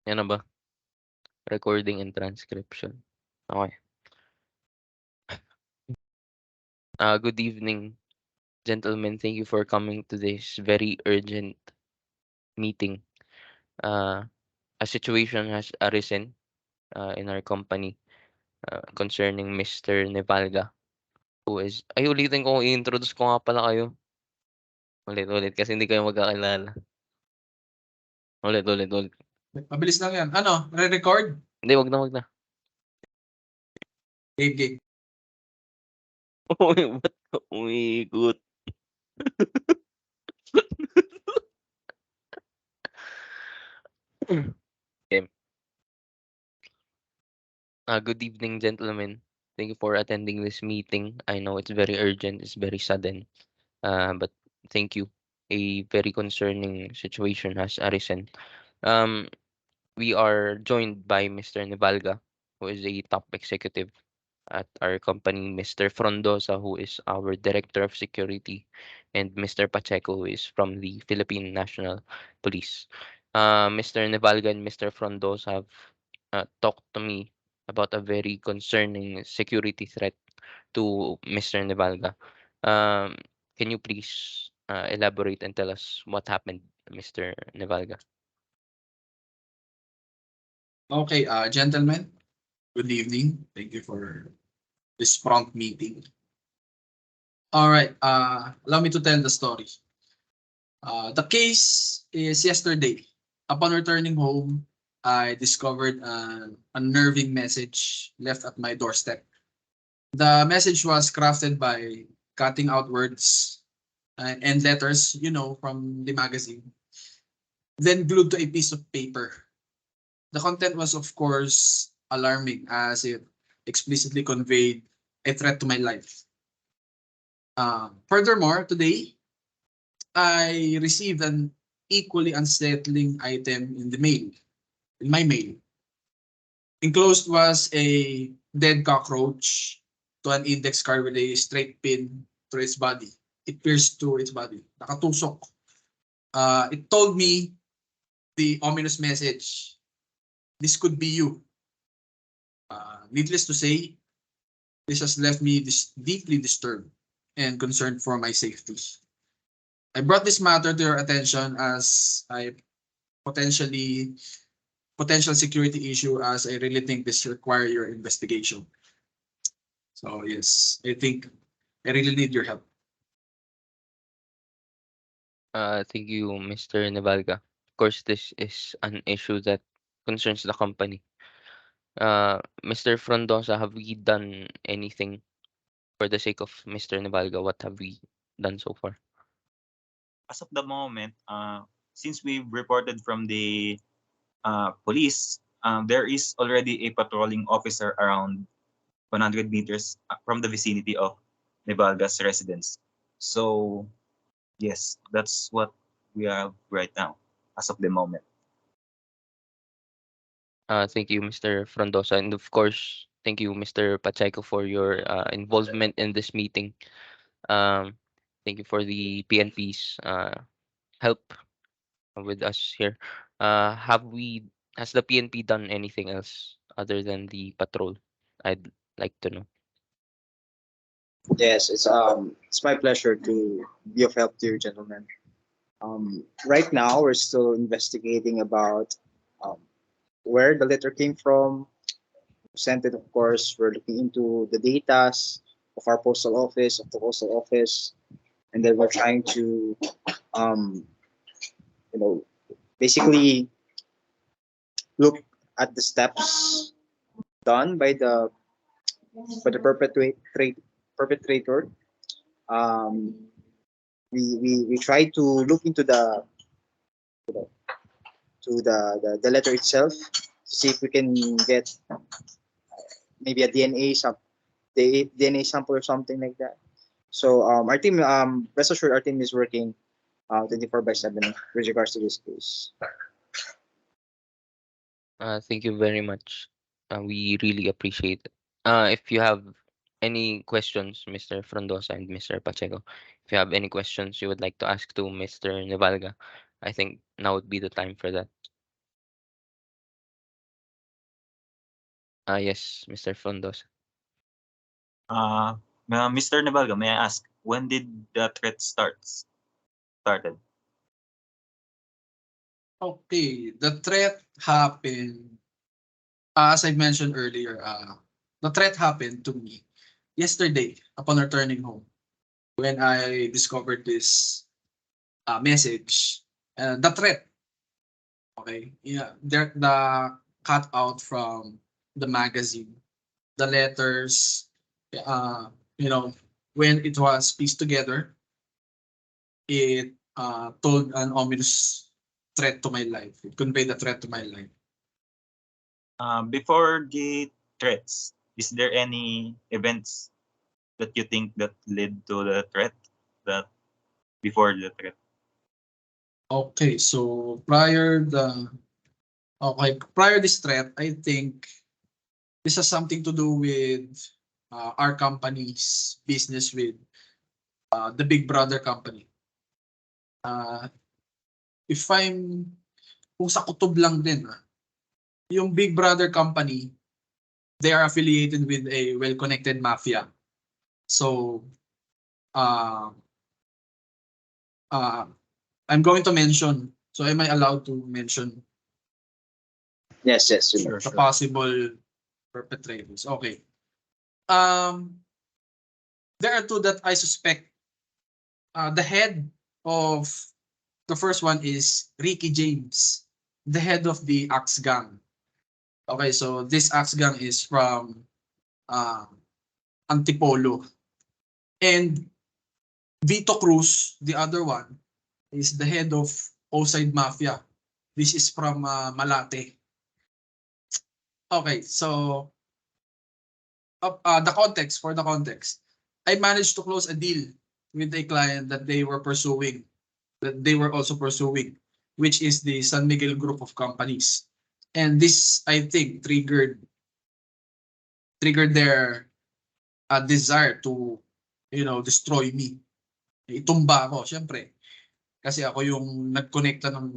Yan na ba? Recording and transcription. Okay. Good evening, gentlemen. Thank you for coming to this very urgent meeting. Uh, a situation has arisen in our company concerning Mr. Nevalga, who is... Ay, ulitin ko, i-introduce ko nga pala kayo. Ulit-ulit kasi hindi kayo magkakilala. Ulit. Mabilis lang yan. Ano? Re-record? Hindi, wag na. Game. Uy, ba't ka umiikot? Okay. Good evening, gentlemen. Thank you for attending this meeting. I know it's very urgent, it's very sudden, but thank you. A very concerning situation has arisen. Um, we are joined by Mr. Nevalga, who is a top executive at our company, Mr. Frondosa, who is our Director of Security, and Mr. Pacheco, who is from the Philippine National Police. Mr. Nevalga and Mr. Frondosa have talked to me about a very concerning security threat to Mr. Nevalga. Um, can you please elaborate and tell us what happened, Mr. Nevalga? Okay, gentlemen, good evening. Thank you for this prompt meeting. All right, allow me to tell the story. The case is yesterday. Upon returning home, I discovered an unnerving message left at my doorstep. The message was crafted by cutting out words and letters, from the magazine, then glued to a piece of paper. The content was, of course, alarming as it explicitly conveyed a threat to my life. Furthermore, today, I received an equally unsettling item in my mail. Enclosed was a dead cockroach to an index card with a straight pin to its body. It pierced to its body. Nakatusok. It told me the ominous message. This could be you. Needless to say, this has left me deeply disturbed and concerned for my safety. I brought this matter to your attention as I potentially potential security issue as I really think this require your investigation. So yes, I think I really need your help. Thank you, Mr. Nevalga. Of course, this is an issue that concerns the company. Mr. Frondosa, have we done anything for the sake of Mr. Nevalga? What have we done so far? As of the moment, since we've reported from the police, there is already a patrolling officer around 100 meters from the vicinity of Nevalga's residence. So, yes, that's what we have right now, as of the moment. Thank you, Mr. Frondosa, and of course, thank you, Mr. Pacheco, for your involvement in this meeting. Um, Thank you for the PNP's help with us here. Have we Has the PNP done anything else other than the patrol? I'd like to know. Yes, it's my pleasure to be of help to you, gentlemen. Right now, we're still investigating about um, where the letter came from. Who sent it, of course. We're looking into the datas of our postal office, of the postal office, and then we're trying to, um, you know, basically look at the steps done by the perpetrator. Um, we try to look into the letter itself to see if we can get maybe a DNA sample or something like that. So our team, rest assured, our team is working 24/7 with regards to this case. Thank you very much. We really appreciate it. If you have any questions, Mr. Frondosa and Mr. Pacheco, if you have any questions you would like to ask to Mr. Nevalga, I think now would be the time for that. Yes, Mr. Fondos. Uh, Mr. Navalga, may I ask, when did the threat started? Okay, the threat happened, as I mentioned earlier, the threat happened to me yesterday upon returning home when I discovered this message. The threat, okay, yeah, the cut out from the magazine, the letters, uh, you know, when it was pieced together, it told an ominous threat to my life. It conveyed a threat to my life. Before the threats, is there any events that you think that led to the threat that before the threat? Okay, so prior this threat, I think this has something to do with our company's business with the Big Brother company. Uh, if I'm kung sa kutob lang din, yung Big Brother company, they are affiliated with a well-connected mafia. So, uh, uh, I'm going to mention. So, am I allowed to mention Yes, yes, you know. Sure, the sure. possible perpetrators? Okay. Um, there are two that I suspect. The head of the first one is Ricky James, the head of the Axe Gang. Okay, so this Axe Gang is from uh, Antipolo. And Vito Cruz, the other one, is the head of Oside Mafia. This is from Malate. Okay, so the context, I managed to close a deal with a client that they were pursuing, that they were also pursuing, which is the San Miguel group of companies. And this, I think, triggered their desire to, destroy me. Itumba ako, syempre. Kasi ako yung nagkonekta ng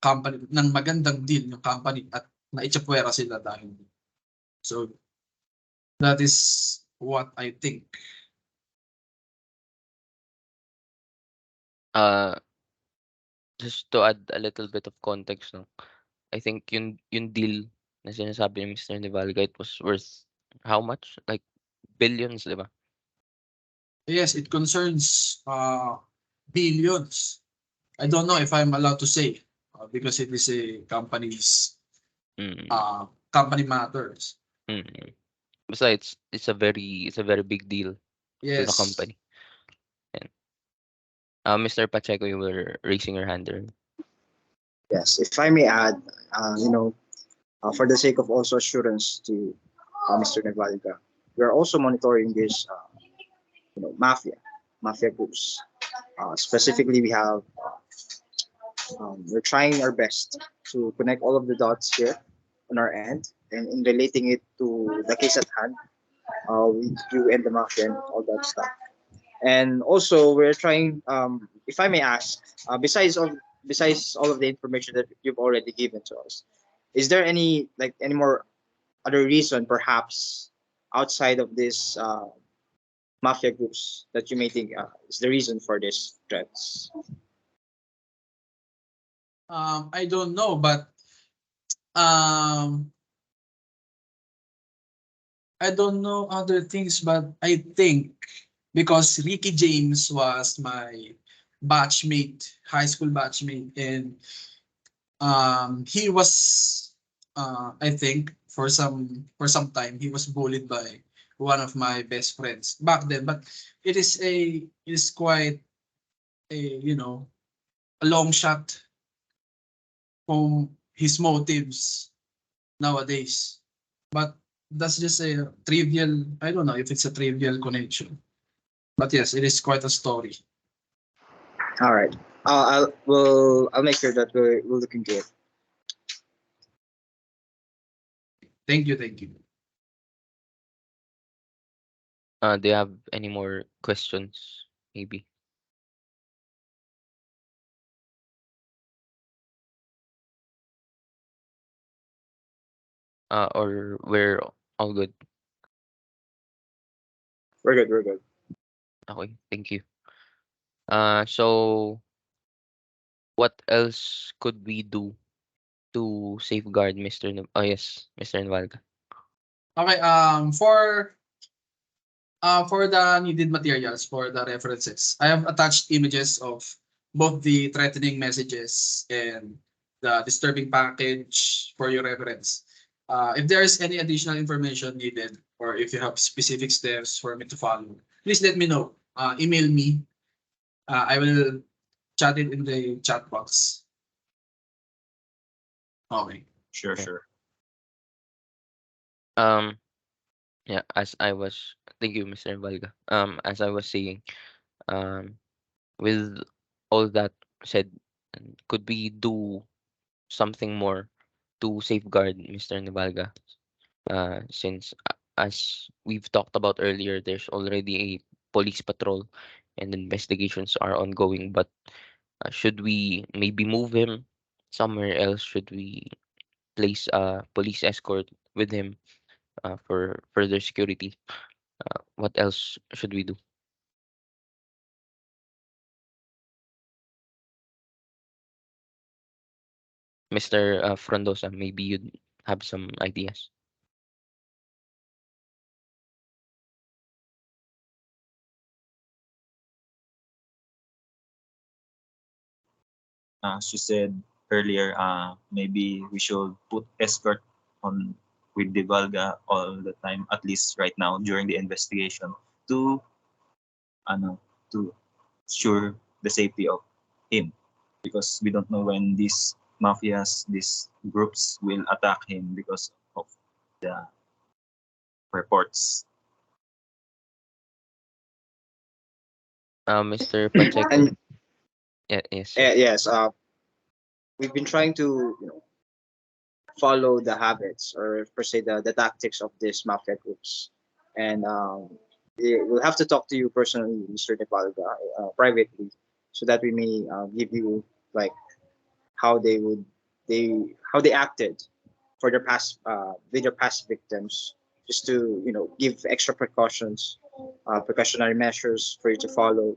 company, ng magandang deal ng company at naitsapwera sila dahil. So, that is what I think. Uh, just to add a little bit of context, no? I think yung deal na sinasabi ni Mr. Nivalga, it was worth how much? Like billions, di ba? Yes, it concerns billions. I don't know if I'm allowed to say because it is a Mm, company matters. mm. Besides, it's a very big deal to the Yes. company. And Mr. Pacheco, you were raising your hand there. Yes, if I may add, you know, for the sake of also assurance to Mr. Nevalga, we are also monitoring this, you know, mafia groups. Specifically, we're trying our best to connect all of the dots here on our end, and in relating it to the case at hand, with you and the mafia and all that stuff. And also, we're trying, if I may ask, besides all of the information that you've already given to us, is there any more other reason, perhaps outside of this mafia groups, that you may think is the reason for these threats? I don't know, but um, I don't know other things, but I think because Ricky James was my high school batchmate, and he was, I think, for some time, he was bullied by one of my best friends back then. But it is quite a a long shot from his motives nowadays. But that's just a trivial. I don't know if it's a trivial connection. But yes, it is quite a story. All right. I'll make sure that we'll look into it. Thank you, thank you. Do you have any more questions? Maybe. or we're all good? We're good. We're good. Okay, thank you. So what else could we do to safeguard Mr. Oh yes, Mr. Navalga. Okay, for the needed materials for the references, I have attached images of both the threatening messages and the disturbing package for your reference. If there is any additional information needed or if you have specific steps for me to follow, please let me know. Email me. I will chat it in the chat box. Okay. Sure, Yeah. sure. Um yeah, as I was thank you, Mr. Navalga. As I was saying, um with all that said, could we do something more to safeguard Mr. Navalga? Since as we've talked about earlier, there's already a police patrol and investigations are ongoing. But should we maybe move him somewhere else? Should we place a police escort with him for further security? What else should we do? Mr. Frondosa, maybe you'd have some ideas. As you said earlier, maybe we should put escort on with the Valga all the time, at least right now during the investigation, to ano to ensure the safety of him, because we don't know when these mafias, these groups will attack him because of the reports. Mr. Pacheco. And Yeah, yes, sir. yes, we've been trying to follow the habits or per se the tactics of these mafia groups, and we'll have to talk to you personally, Mr. Nepalga, privately, so that we may give you like how they would how they acted for their past with their past victims, just to give extra precautions, precautionary measures for you to follow,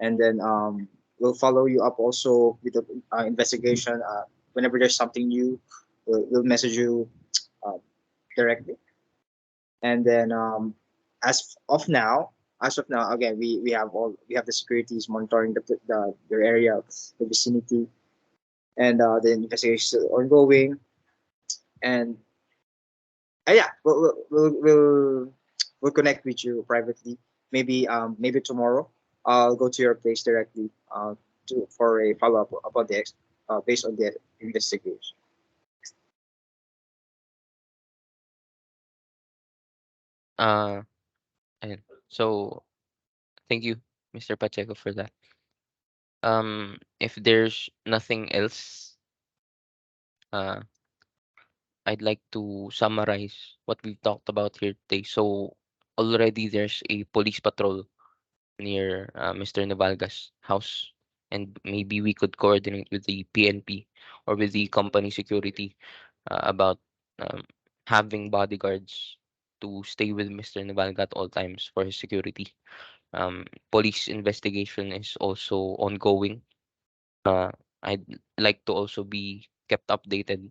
and then we'll follow you up also with the investigation. Whenever there's something new, we'll message you uh, directly, and then as of now, again, we have the securities monitoring their area, the vicinity, and the investigation is still ongoing. And yeah, we'll connect with you privately. Maybe tomorrow I'll go to your place directly to for a follow up about based on the investigation. Uh, and so thank you, Mr. Pacheco, for that. If there's nothing else, uh, I'd like to summarize what we've talked about here today. So already there's a police patrol near Mr. Navalga's house, and maybe we could coordinate with the PNP or with the company security about um, having bodyguards to stay with Mr. Navalga at all times for his security. Police investigation is also ongoing. Uh, I'd like to also be kept updated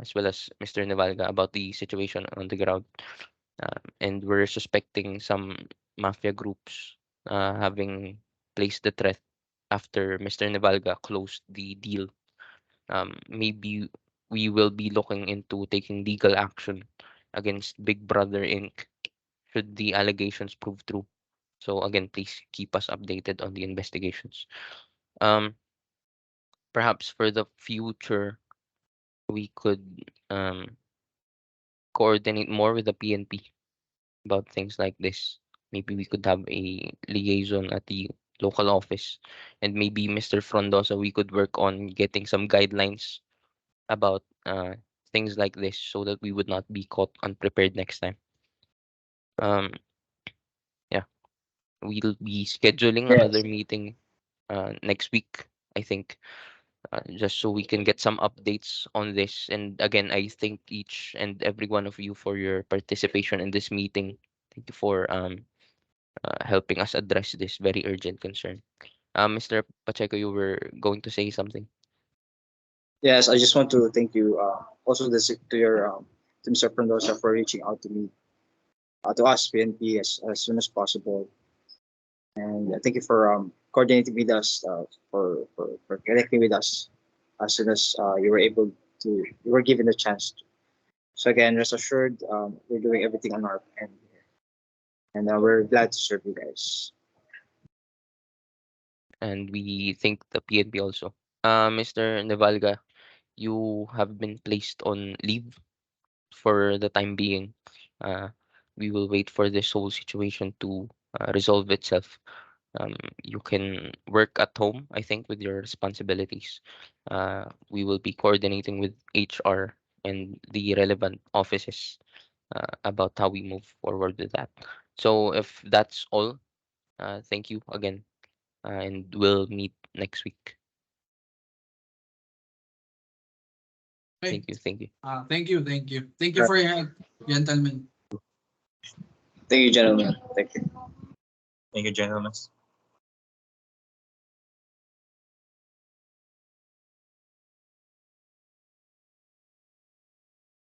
as well as Mr. Navalga about the situation on the ground. And we're suspecting some mafia groups having placed the threat after Mr. Navalga closed the deal. Maybe we will be looking into taking legal action against Big Brother Inc. should the allegations prove true. So again, please keep us updated on the investigations. Um, Perhaps for the future, we could coordinate more with the PNP about things like this. Maybe we could have a liaison at the local office, and maybe Mr. Frondosa, we could work on getting some guidelines about things like this so that we would not be caught unprepared next time. Um, yeah, we'll be scheduling another Yes. meeting next week, I think. just so we can get some updates on this. And again, I thank each and every one of you for your participation in this meeting. Thank you for helping us address this very urgent concern. Mr. Pacheco, you were going to say something. Yes, I just want to thank you also to your to Mr. Frondosa for reaching out to me, to us PNP as soon as possible. And thank you for coordinating with us, for connecting with us as soon as you were able to, you were given the chance to. So again, rest assured, we're doing everything on our end here. And we're glad to serve you guys. And we thank the PNP also. Mr. Nevalga, you have been placed on leave for the time being. Uh, we will wait for this whole situation to resolve itself. Um, you can work at home, I think, with your responsibilities. We will be coordinating with HR and the relevant offices about how we move forward with that. So if that's all, thank you again, and we'll meet next week. Okay. Thank you. Thank you. Thank you Right. for your help, gentlemen. Thank you, gentlemen. Thank you. Thank you, gentlemen.